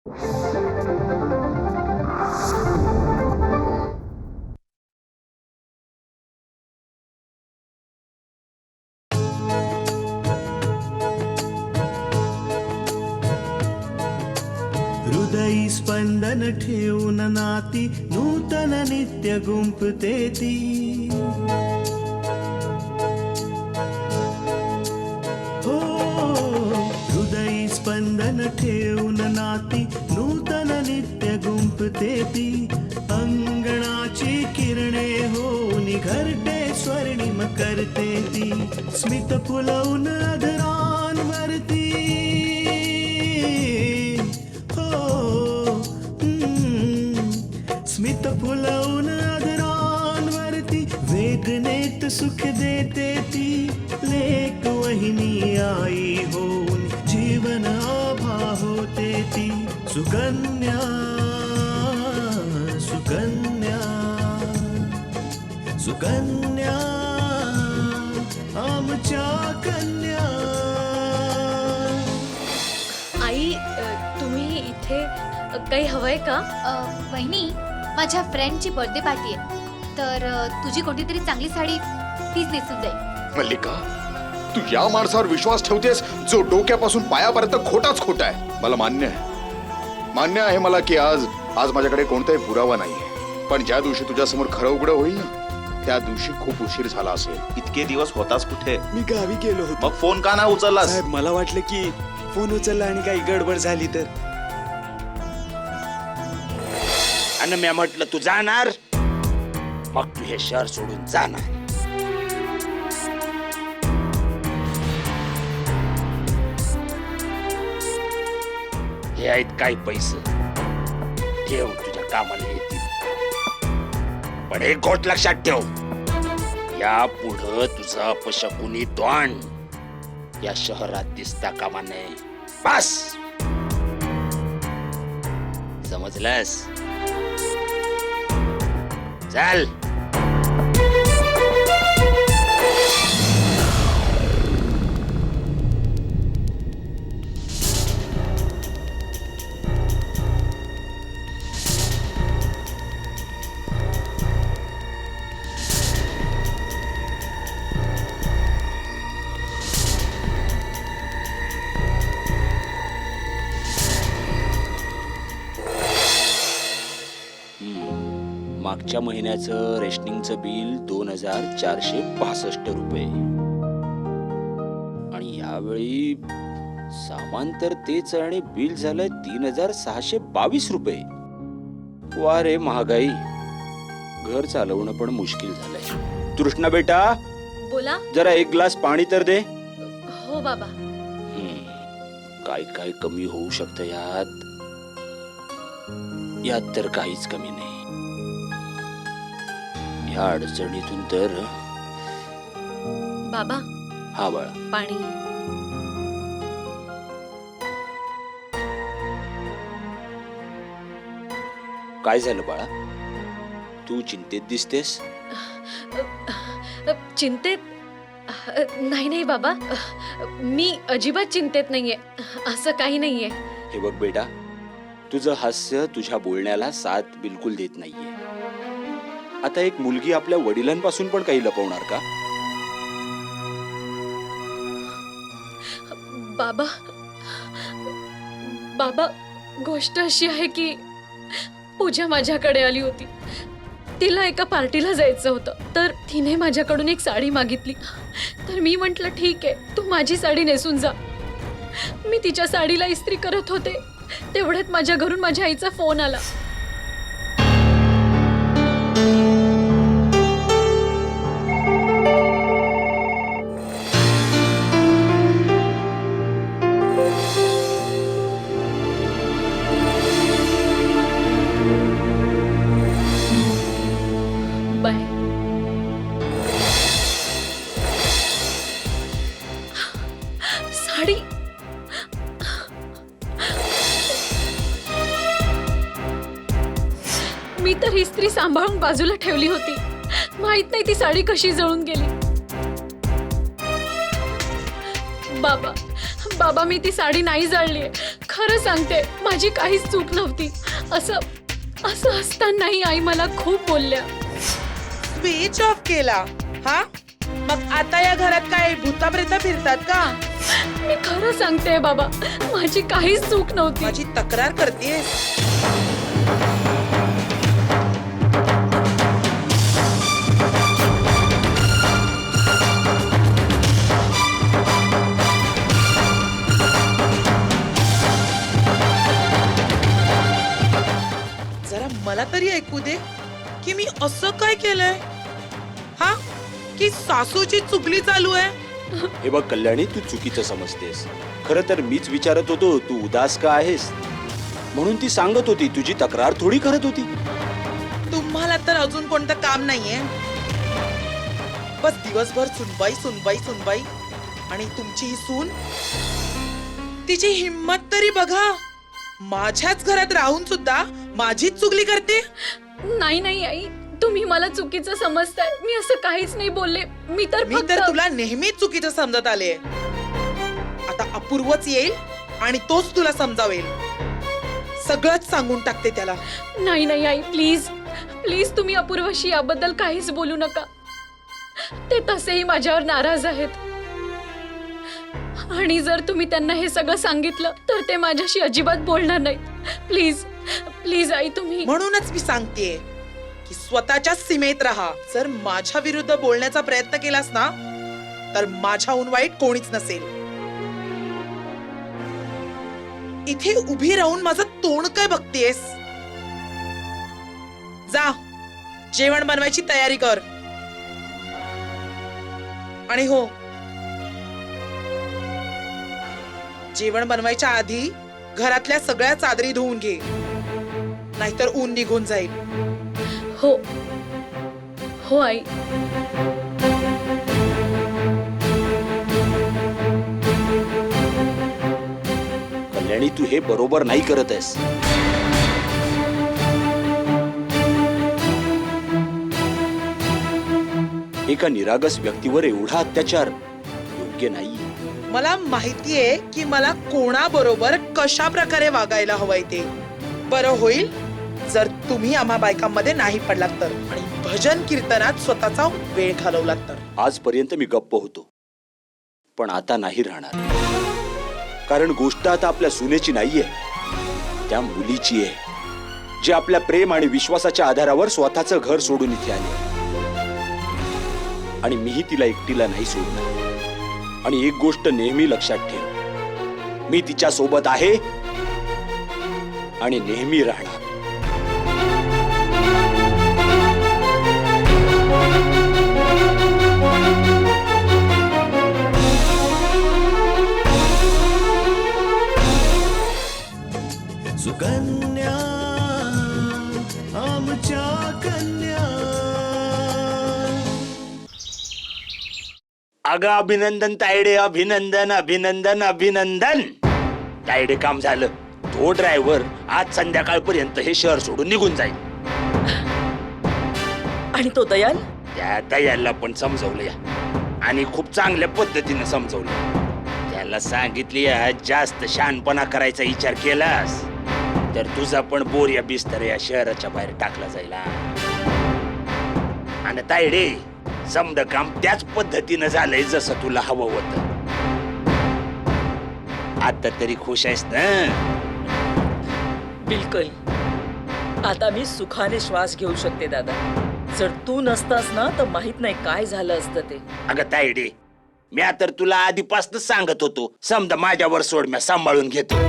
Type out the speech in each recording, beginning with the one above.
हृदयी स्पंदन ठेवून नाती नूतन नित्य गुंफते ती. हो हृदयी स्पंदन ठेवून नाती नूतन नित्य गुंफते ती. अंगणाची किरणे होऊन घरटे स्वर्णिम करते ती. स्मित फुलवून अधरांवरती स्मित फुलवून अधरांवरती वेदनेत सुख देते ती. लेक वहिनी आई होऊन जीवन आभा होते ती. सुकन्या सुकन्या सुकन्या आमच्या कन्या. आई तुम्ही इथे काही हवंय का? वहिनी, माझ्या फ्रेंडची बर्थडे पार्टी आहे, तर तुझी कोणती तरी चांगली साडी तीच नेसून जाईल. मल्लिका, तू या माणसावर विश्वास ठेवतेस जो डोक्यापासून पायापर्यंत खोटाच खोटा आहे. मला मान्य आहे मला की आज माझ्याकडे कोणताही पुरावा नाहीये, पण ज्या दिवशी तुझ्या समोर खरं उघडं होईल ना, त्या दिवशी खूप उशीर झाला असेल. इतके दिवस होतास कुठे? मी गावी गेलो होतो. मग फोन का नाही उचललास? साहेब, मला वाटलं की फोन उचलला आणि काही गडबड झाली तर. आणि मी म्हटलं तू जाणार, मग तू हे शहर सोडून जाणार. हे आहेत काही पैसे, ठेव, तुझ्या कामाला येतील. पण एक गोष्ट लक्षात ठेव, या पुढं तुझा अपशकुनी द्वाण या शहरात दिसता कामा नये. बस, समजलंस? चल. मागच्या महिन्याचं रेशनिंगचं बिल 2465 रुपये आणि यावेळी सामान तर तेच आणि बिल झालंय 3622 रुपये. वा रे महागाई, घर चालवणं पण मुश्किल झालंय. तृष्णा बेटा, बोला. जरा एक ग्लास पाणी तर दे. हो बाबा. काय काय कमी होऊ शकतं यात तर काहीच कमी नाही. या अडचणीतून तर. बाबा. हा बाळा, पाणी. काय झालं बाळा? तू चिंतेत दिसतेस. चिंतेत नाही बाबा, मी अजिबात चिंतेत नाहीये. असं काही नाहीये. हे बघ बेटा, तुझं हास्य तुझ्या बोलण्याला साथ बिलकुल देत नाहीये. आता एक मुलगी आपल्या वडिलांपासून पण काही लपवणार का? बाबा, बाबा, गोष्ट अशी आहे की पूजा माझ्याकडे आली होती. तिला एका पार्टीला जायचं होतं, तर तिने माझ्याकडून एक साडी मागितली. तर मी म्हटलं ठीक आहे, तू माझी साडी नेसून जा. मी तिच्या साडीला इस्त्री करत होते, तेवढ्यात माझ्या घरून माझ्या आईचा फोन आला. बाय. साडी. मी तर इस्त्री सांभाळून बाजूला ठेवली होती. माहित नाही ती साडी कशी जळून गेली. बाबा, बाबा मी ती साडी नाही जाळलीये. खरं सांगते, माझी काहीच चूक नव्हती. असं असं असतानाही आई मला खूप बोलल्या. स्विच ऑफ केला हा? मग आता या घरात काय भूताप्रेत फिरतात का? मी खरं सांगते बाबा, माझी काहीच चूक नव्हती. माझी तक्रार करतेस? जरा मला तरी ऐकू दे की मी असं काय केलंय हा, की सासूची चुगली चालू आहे. हे बघ कल्याणी, तू चुकीचं समजतेस. खरं तर मीच विचारत होतो तू उदास का आहेस म्हणून. ती सांगत होती, तुझी तक्रार थोडी करत होती. तुम्हाला तर अजून कोणतं काम नाहीये. बस दिवसभर सुनबाई सुनबाई सुनबाई. आणि तुमची ही सून, तिची हिम्मत तरी बघा. माझ्याच घरात राहून सुद्धा माझीच चुगली करते. नाही नाही आई, तुम्ही मला चुकीचं समजताय. मी असं काहीच नाही बोलले. मी तर तुला नेहमीच चुकीचं समजत आले. आता अपूर्वच येईल आणि तोच तुला समजावेल. सगळंच सांगून टाकते त्याला. नाही नाही आई, प्लीज प्लीज तुम्ही अपूर्वशी याबद्दल काहीच बोलू नका. ते तसेही माझ्यावर नाराज आहेत. आणि जर तुम्ही त्यांना हे सगळं सांगितलं तर ते माझ्याशी अजिबात बोलणार नाहीत. प्लीज प्लीज आई, तुम्ही. म्हणूनच मी सांगतेय की स्वतःच्या सीमेत राहा. जर माझ्या विरुद्ध बोलण्याचा प्रयत्न केलास ना तर माझ्याहून वाईट कोणीच नसेल. इथे उभी राहून माझं तोंड काय बघतेस? जा, जेवण बनवायची तयारी कर. आणि हो, जेवण बनवायच्या आधी घरातल्या सगळ्या चादरी धुवून घे, नाहीतर ऊन निघून जाईल. हो हो आई. कल्याणी, तू हे बरोबर नाही करत आहेस. एका निरागस व्यक्तीवर एवढा अत्याचार योग्य नाहीये. मला माहितीये की मला कोणाबरोबर कशा प्रकारे वागायला हवंय ते. बरं होईल जर तुम्ही आम्हा बायकांमध्ये नाही पडलात तर, आणि भजन कीर्तनात स्वतःचा वेळ घालवलात तर. आजपर्यंत मी गप्प होतो, पण आता नाही राहणार. कारण गोष्ट आता आपल्या सुनेची नाहीये, त्या मुलीची आहे, जी आपल्या प्रेम आणि विश्वासाच्या आधारावर स्वतःचं घर सोडून इथे आली. आणि मीही तिला एकटीला नाही सोडणार. आणि एक गोष्ट नेहमी लक्षात ठेव, मी तिच्या सोबत आहे आणि नेहमी राहणार. सुकन्या आमच्या कन्या. अगं अभिनंदन तायडे, अभिनंदन अभिनंदन अभिनंदन. तायडे, काम झालं. तो ड्रायव्हर आज संध्याकाळपर्यंत हे शहर सोडून निघून जाईल. आणि तो दयाल? त्या दयालला पण समजवलं आणि खूप चांगल्या पद्धतीने समजवलं. त्याला सांगितली, जास्त शहाणपणा करायचा विचार केलास तर तुझा पण बोरिया बिस्तर या शहराच्या बाहेर टाकला जाईल. आणि तायडे, समद काम त्याच पद्धतीनं झालंय जसं तुला हवं होतं. आता तरी खुश आहेस ना? बिलकुल. आता मी सुखाने श्वास घेऊ शकते दादा. जर तू नसतास ना तर माहित नाही काय झालं असतं ते. अगं तायडे, मी तर तुला आधीपासूनच सांगत होतो, समजा माझ्यावर सोड, मी सांभाळून घेतो.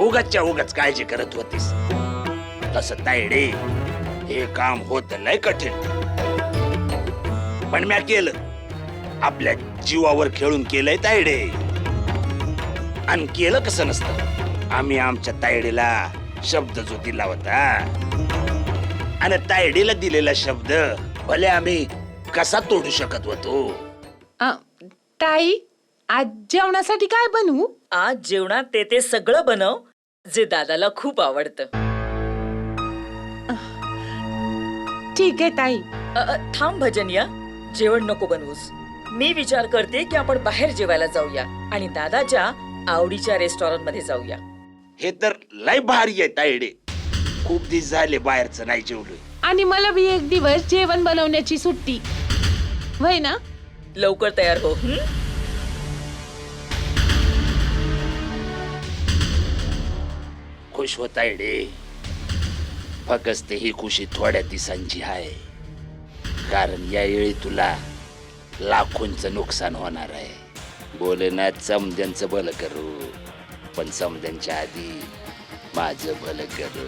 उगाचच्या उगाच काळजी करत होतीस. तसं तायडे, हे काम होत लय कठीण, पण म्या केलं. आपल्या जीवावर खेळून केलंय तायडे. आणि केलं कसं नसतं. आम्ही आमच्या तायडीला शब्द जो दिला होता, आणि तायडीला दिलेला शब्द भले आम्ही कसा तोडू शकत होतो. ताई, आज जेवणासाठी काय बनवू? आज जेवणात ते सगळं बनव जे दादाला खूप आवडतं. ठीक आहे ताई. थांब भजनिया, जेवण नको बनवूस. मी विचार करते की आपण बाहेर जेवायला जाऊया आणि दादाच्या आवडीच्या रेस्टॉरंट मध्ये जाऊया. हे तर लय भारी आहे तायडे. खूप दिवस झाले बाहेरचं नाही जेवलोय. आणि मला बी एक दिवस जेवण बनवण्याची सुट्टी होय ना. लवकर तयार हो. खुश होताय रे. फक्त ही खुशी थोड्या दिवसांची आहे, कारण यावेळी तुला लाखोंचं नुकसान होणार आहे. बोलण्यात समद्यांचं भलं करू, पण समद्यांच्या आधी माझं भलं करू.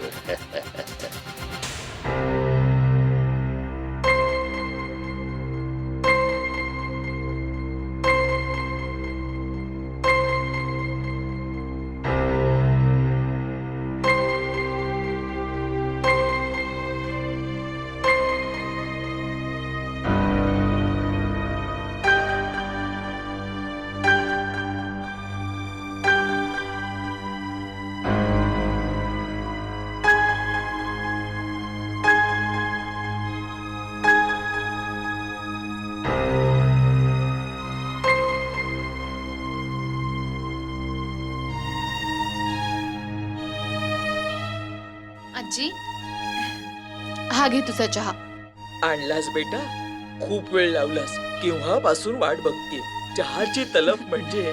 आजी, हा घे तुझा चहा. आणलास बेटा, खूप वेळ लावलास. केव्हापासून वाट बघते. चहाची तलफ म्हणजे.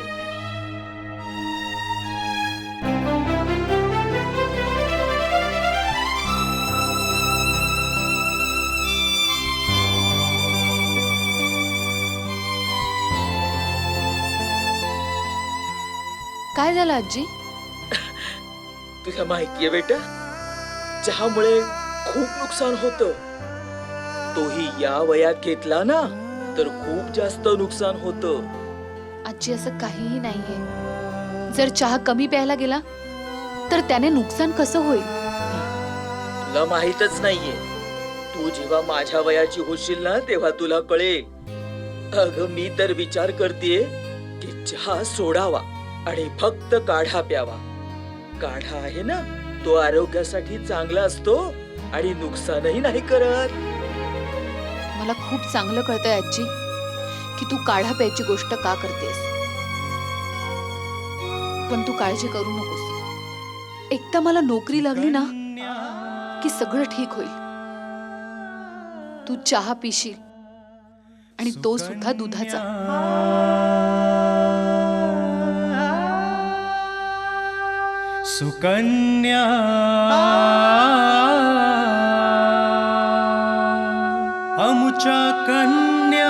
काय झालं आजी? तुला माहितीये बेटा, चहामुळे खूप नुकसान होतं. तोही या वयात घेतला ना तर खूप जास्त नुकसान होतं. आजी, असं काहीही नाहीये. जर चहा कमी प्यायला गेला तर त्याने नुकसान कसं होईल? तुला माहीतच नाहीये. तू जेव्हा माझ्या वयाची होशील ना तेव्हा तुला कळेल. अगं, मी तर विचार करतेय की चहा सोडावा आणि फक्त काढा प्यावा. काढा आहे ना, तो आरोग्यासाठी चांगला असतो आणि नुकसानही नाही करत. मला खूप चांगलं कळतंय आजी की तू काढा प्यायची गोष्ट का करतेस. पण तू काळजी करू नकोस. एकदा मला नोकरी लागली ना की सगळं ठीक होईल. तू चहा पिशील आणि तो सुद्धा दुधाचा. सुकन्या आमच्या कन्या.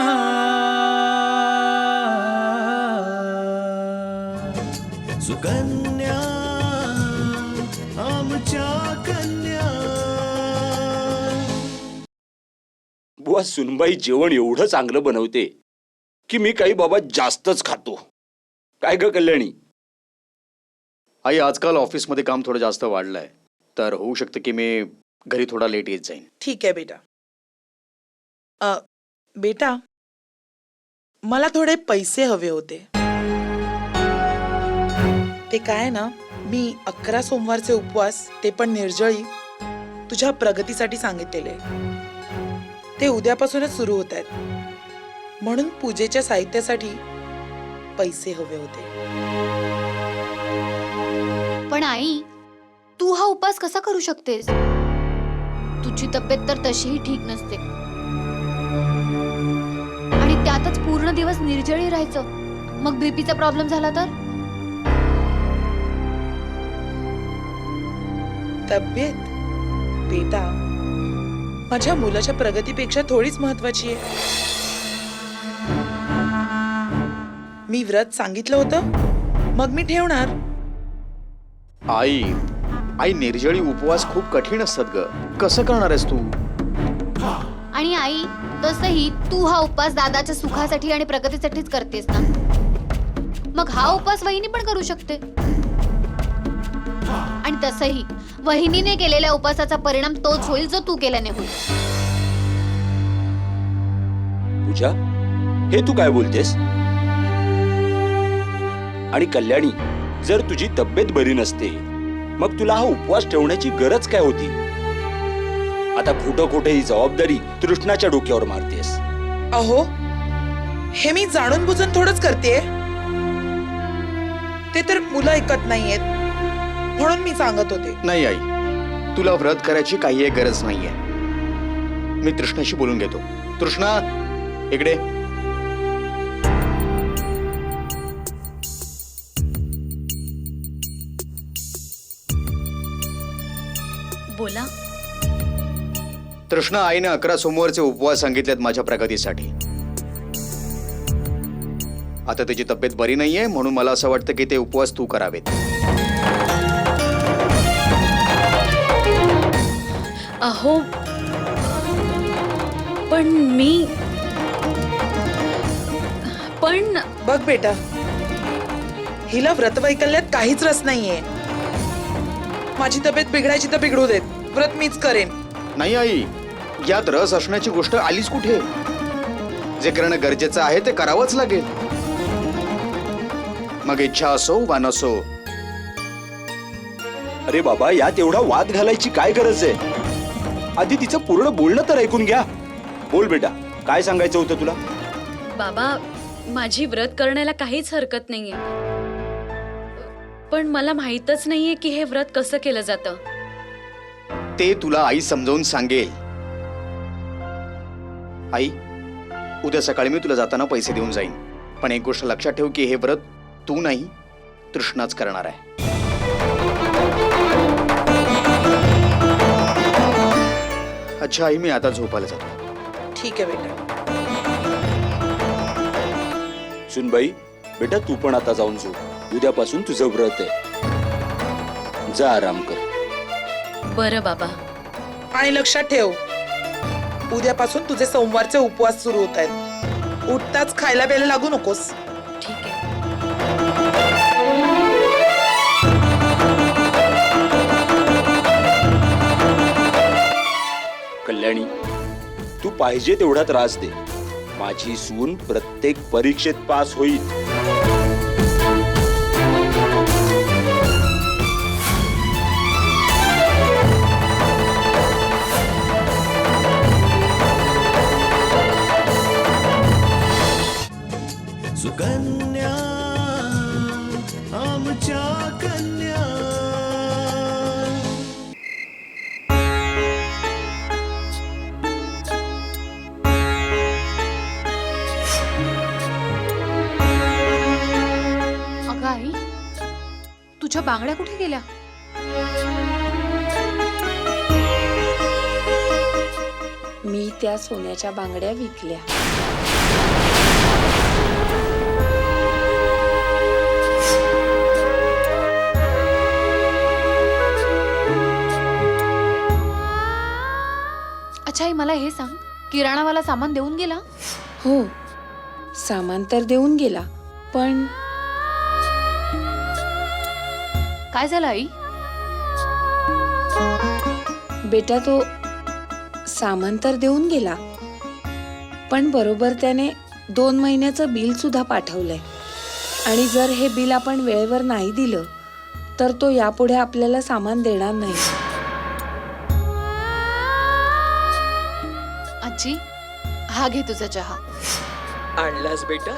सुकन्या आमच्या कन्या. बुवा, सुनबाई जेवण एवढं चांगलं बनवते की मी काही बाबा जास्तच खातो. काय ग कल्याणी? आई, आजकाल ऑफिसमध्ये काम थोडं जास्त वाढलंय, तर होऊ शकतं की मी घरी थोडा लेट येत जाईन. ठीक आहे बेटा. बेटा, मला थोडे पैसे हवे होते. ते काय ना, मी 11 सोमवारचे उपवास, ते पण निर्जळी, तुझ्या प्रगतीसाठी सांगितलेले. ते उद्यापासूनच सुरू होत आहेत, म्हणून पूजेच्या साहित्यासाठी पैसे हवे होते. पण आई, तू हा उपास कसा करू शकतेस? तुझी तब्येत तर तशीही ठीक नसते आणि त्यातच पूर्ण दिवस निर्जळी राहायचं. मग बीपीचा प्रॉब्लेम झाला तर? तब्येत बेटा माझ्या मुलाच्या प्रगतीपेक्षा थोडीच महत्वाची आहे. मी व्रत सांगितलं होतं, मग मी ठेवणार. आई, निर्जळी उपवास खूप कठीण असतात ग. कसं करणार आहेस तू? आणि आई, तसंही तू हा उपवास दादाच्या सुखासाठी आणि प्रगतीसाठीच करतेस ना. मग हा उपवास वहिनी पण करू शकते. आणि तसंही वहिनीने केलेल्या उपवासाचा परिणाम तोच होईल जो तू केल्याने होईल. पूजा, हे तू काय बोलतेस? आणि कल्याणी, जर तुझी तब्येत बरी नसते मग तुला हा उपवास ठेवण्याची गरज काय होती? आता खोटं खोटं ही जबाबदारी तृष्णाच्या डोक्यावर मारतेस. अहो, हे मी जाणून बुजून थोडंच करते. ते तर मुलं ऐकत नाहीयेत म्हणून मी सांगत होते. नाही आई, तुला व्रत करायची काही गरज नाहीये. मी तृष्णाशी बोलून घेतो. तृष्णा, इकडे. बोला. तृष्णा, आईने 11 सोमवारचे उपवास सांगितलेत माझ्या प्रगतीसाठी. आता त्याची तब्येत बरी नाहीये म्हणून मला असं वाटतं की ते उपवास तू करावेत. अहो पण बघ बेटा, हिला व्रतवैकल्यात काहीच रस नाहीये. माझी तब्येत बिघडायची तर बिघडू देत, व्रत मीच करेन. नाही आई, यात रस असण्याची गोष्ट आलीच कुठे. जे करणं गरजेचं आहे ते करावंच लागेल, मग इच्छा असो वा नसो. अरे बाबा, यात एवढा वाद घालायची काय गरज आहे? आधी तिचं पूर्ण बोलणं तर ऐकून घ्या. बोल बेटा, काय सांगायचं होतं तुला? बाबा, माझी व्रत करण्याला काहीच हरकत नाहीये, पण मला माहीतच नाहीये की हे व्रत कसं केलं जातं. ते तुला आई समजावून सांगेल. आई, उद्या सकाळी मी तुला जाताना पैसे देऊन जाईन, पण एक गोष्ट लक्षात ठेव की हे व्रत तू नाही, तृष्णाच करणार आहे. अच्छा आई, मी आता झोपायला जातो. ठीक आहे बेटा. सुनबाई, बेटा तू पण आता जाऊन झोप. उद्यापासून तुझं व्रत आहे. जा आराम कर. बरं बाबा. आणि लक्षात ठेव, उद्यापासून तुझे सोमवारचे उपवास सुरू होत आहेत. उठताच खायला प्यायला लागू नकोस. ठीक आहे. कल्याणी, तू पाहिजे तेवढा त्रास दे. माझी सून प्रत्येक परीक्षेत पास होईल. सुकन्या आमच्या कन्या. अगं आई, तुझ्या बांगड्या कुठे गेल्या? मी त्या सोन्याच्या बांगड्या विकल्या. अच्छा आई, मला हे सांग, किराणावाला सामान देऊन गेला? हो, सामान तर देऊन गेला, पण काय झालं आई? बेटा तो सामान तर देऊन गेला, पण बरोबर त्याने 2 महिन्याचं बिल सुद्धा पाठवलंय. आणि जर हे बिल आपण वेळेवर नाही दिलं तर तो यापुढे आपल्याला सामान देणार नाही. आजी, हा घे तुझा चहा. आणलास बेटा,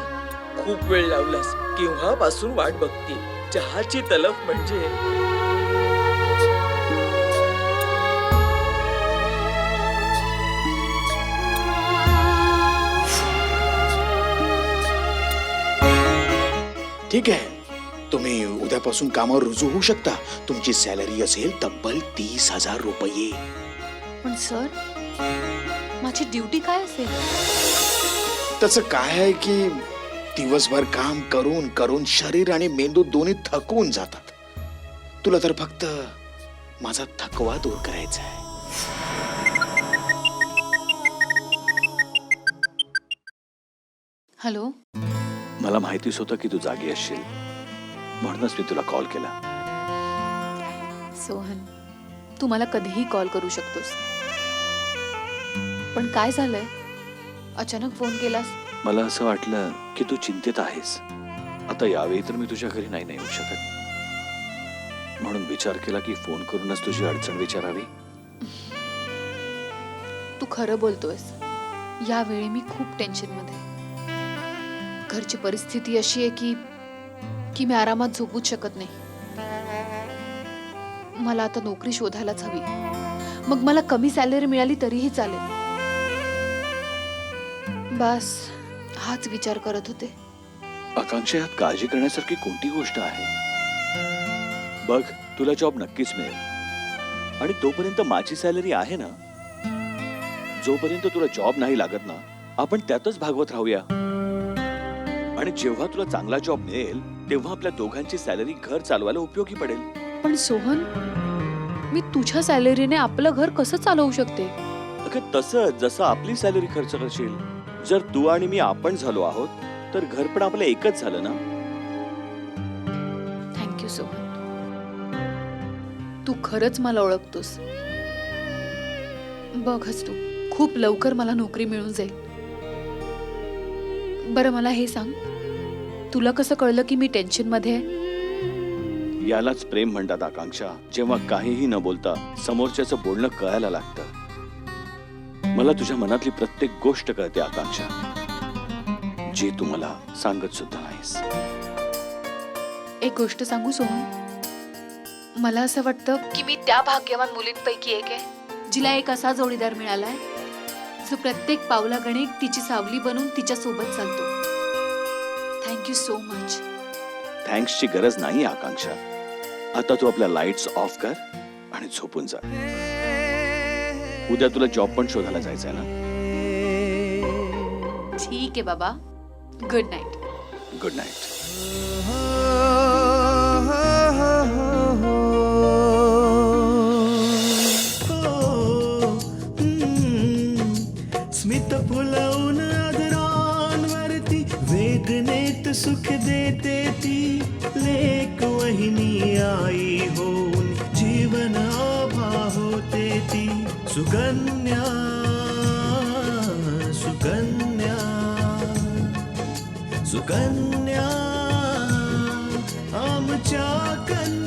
खूप वेळ लावलास. केव्हापासून वाट बघते. चहाची तलफ म्हणजे. ठीक आहे, तुम्ही उद्यापासून कामावर रुजू होऊ शकता. तुमची सॅलरी असेल तब्बल 30,000 रुपये. पण सर, माझी ड्युटी काय असेल? तसं काय आहे की दिवसभर काम करून करून शरीर आणि मेंदू दोन्ही थकून जातात. तुला तर फक्त माझा थकवा दूर करायचा आहे. हॅलो. मला माहितीच होतं की तू जागी असशील, म्हणूनच मी तुला कॉल केला. सोहन, तू मला कधीही कॉल करू शकतोस, पण काय झालंय? अचानक फोन केलास? मला असं वाटलं की तू चिंतेत आहेस. आता यावेळी तर मी तुझ्या घरी नाही येऊ शकत, म्हणून विचार केला की फोन करूनच तुझी अडचण विचारावी. तू खरं बोलतोयस. यावेळी मी खूप टेन्शन मध्ये. घरची परिस्थिती अशी आहे की मी आरामात झोपूच शकत नाही. मला आता नोकरी शोधायलाच हवी. मग मला कमी सॅलरी मिळाली तरीही चालेल. बस हाच विचार करत होते. आकांक्षा, यात काळजी करण्यासारखी कोणती गोष्ट आहे? बघ, तुला जॉब नक्कीच मिळेल आणि तोपर्यंत माझी सॅलरी आहे ना. जोपर्यंत तुला जॉब नाही लागत ना, आपण त्यातच भागवत राहूया. आणि जेव्हा तुला चांगला जॉब मिळेल तेव्हा आपल्या दोघांची सॅलरी घर चालवायला उपयोगी पडेल. पण सोहन, मी तुझ्या सॅलरीने आपलं घर कसं चालवू शकते? अगं तसंच जसं आपली सॅलरी खर्च करशील. जर तू आणि मी आपण झालो आहोत तर घर पण आपलं एकच झालं ना. थँक्यू सोहन. तू खरंच मला ओळखतोस. बघच तू, खूप लवकर मला नोकरी मिळून जाईल. बरं मला हे सांग, तुला कसं कळलं की मी टेन्शन मध्ये आहे? यालाच प्रेम म्हणतात आकांक्षा. जेव्हा काहीही न बोलता समोरच्याचं बोलणं कळायला लागतं. मला तुझ्या मनातली प्रत्येक गोष्ट कळते आकांक्षा, जी तू मला सांगत सुद्धा नाहीस. एक गोष्ट सांगू सोहन, मला असं वाटतं की मी त्या भाग्यवान मुलींपैकी एक आहे जिला एक असा जोडीदार मिळालाय जो प्रत्येक पावलागणे तिची सावली बनून तिच्या सोबत चालतो. Thank you so much. थँक्सची गरज नाही आकांक्षा. आता तू आपल्या लाईट्स ऑफ कर आणि झोपून जा. उद्या तुला जॉब पण शोधायला जायचंय ना. ठीक आहे बाबा. Good night. Good night. स्मित फुलवून आदरांवरती वेदनेत सुख देते ती लेक वहिनी आई होऊन जीवन आभा होते ती. सुकन्या सुकन्या सुकन्या आमच्या कन्या.